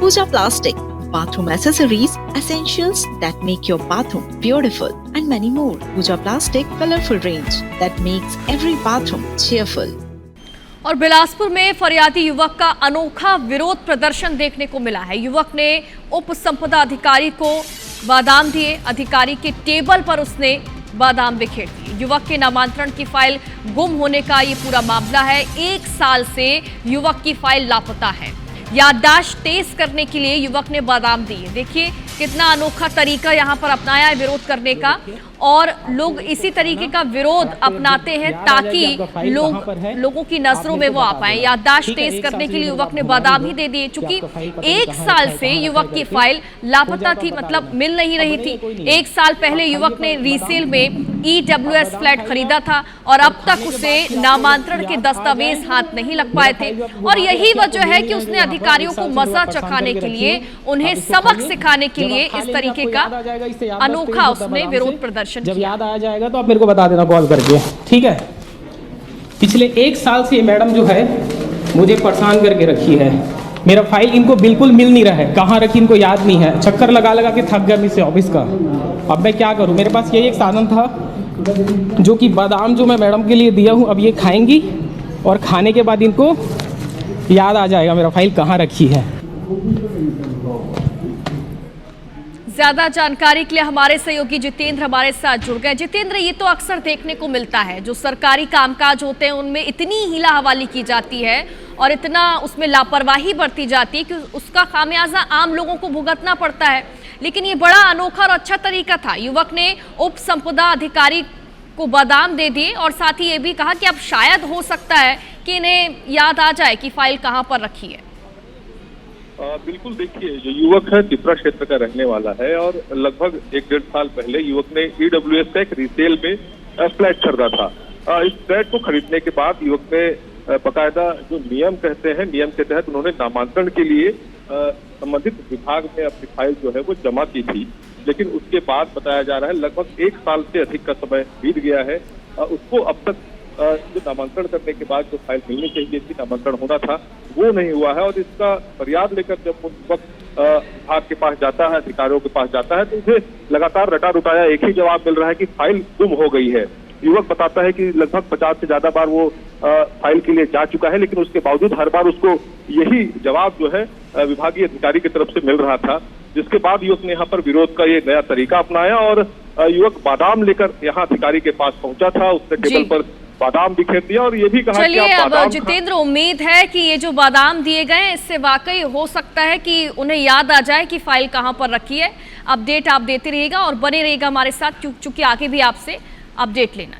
Pooja Plastic, bathroom accessories, essentials that make your bathroom beautiful, and many more. Pooja Plastic colorful range that makes every bathroom cheerful. और बिलासपुर में फरियादी युवक का अनोखा विरोध प्रदर्शन देखने को मिला है। युवक ने उप संपदा अधिकारी को बादाम दिए। अधिकारी के टेबल पर उसने बादाम बिखेर दिए। युवक के नामांतरण की फाइल गुम होने का ये पूरा मामला है। 1 साल से युवक की फाइल लापता है। याददाश्त तेज करने के लिए युवक ने बादाम दिए। देखिए कितना अनोखा तरीका यहाँ पर अपनाया है विरोध करने का, और लोग इसी तरीके का विरोध अपनाते हैं ताकि लोगों की नजरों में वो आ पाए। याददाश्त तेज करने के लिए युवक ने बादाम ही दे दिए। चूंकि 1 साल से युवक की फाइल लापता थी, मतलब मिल नहीं रही थी। 1 साल पहले युवक ने रीसेल में EWS फ्लैट खरीदा था और अब तक उसे नामांतरण के दस्तावेज हाथ नहीं लग पाए थे, और यही वजह है कि उसने अधिकारियों को मजा चखाने के लिए, उन्हें सबक सिखाने के लिए इस तरीके का अनोखा उसने विरोध प्रदर्शन जब याद आ जाएगा तो आप मेरे को बता देना कॉल करके, ठीक है। पिछले 1 साल से ये मैडम जो है मुझे परेशान करके रखी है। मेरा फाइल इनको बिल्कुल मिल नहीं रहा है, कहाँ रखी इनको याद नहीं है। चक्कर लगा लगा के थक गया मुझसे ऑफिस का। अब मैं क्या करूँ, मेरे पास यही एक साधन था जो कि बादाम जो मैं मैडम के लिए दिया हूँ, अब ये खाएंगी और खाने के बाद इनको याद आ जाएगा मेरा फाइल कहाँ रखी है। ज्यादा जानकारी के लिए हमारे सहयोगी जितेंद्र हमारे साथ जुड़ गए। जितेंद्र, ये तो अक्सर देखने को मिलता है, जो सरकारी कामकाज होते हैं उनमें इतनी हीला हवाली की जाती है और इतना उसमें लापरवाही बरती जाती है कि उसका खामियाजा आम लोगों को भुगतना पड़ता है। लेकिन ये बड़ा अनोखा और अच्छा तरीका था। युवक ने उप संपदा अधिकारी को बादाम दे दिए और साथ ही ये भी कहा कि अब शायद हो सकता है कि इन्हें याद आ जाए कि फाइल कहाँ पर रखी है। बिल्कुल, देखिए जो युवक है तिपरा क्षेत्र का रहने वाला है और लगभग 1-1.5 साल पहले युवक ने EWS का एक रीसेल में फ्लैट खरीदा था। इस फ्लैट को खरीदने के बाद युवक ने बकायदा जो नियम कहते हैं, नियम के तहत उन्होंने नामांतरण के लिए संबंधित विभाग में अपनी फाइल जो है वो जमा की थी। लेकिन उसके बाद बताया जा रहा है लगभग 1 साल से अधिक का समय बीत गया है। उसको अब तक जो नामांकन करने के बाद जो फाइल मिलनी चाहिए थी, नामांकन होना था, वो नहीं हुआ है। और इसका फरियाद लेकर जब वो वक्त विभाग के पास जाता है, अधिकारियों के पास जाता है, तो उसे लगातार रटा रुटाया एक ही जवाब मिल रहा है कि फाइल गुम हो गई है। युवक बताता है कि लगभग 50 से ज्यादा बार वो फाइल के लिए जा चुका है, लेकिन उसके बावजूद हर बार उसको यही जवाब जो है विभागीय अधिकारी की तरफ से मिल रहा था। जिसके बाद युवक ने यहाँ पर विरोध का ये नया तरीका अपनाया और युवक बादाम लेकर यहाँ अधिकारी के पास पहुंचा था। उसने टेबल पर बादाम बिखेर दिया और ये भी कहा कि आप बादाम। जितेंद्र, उम्मीद है कि ये जो बादाम दिए गए इससे वाकई हो सकता है कि उन्हें याद आ जाए कि फाइल कहां पर रखी है। अपडेट आप देते रहिएगा और बने रहिएगा हमारे साथ, क्योंकि आगे भी आपसे अपडेट लेना।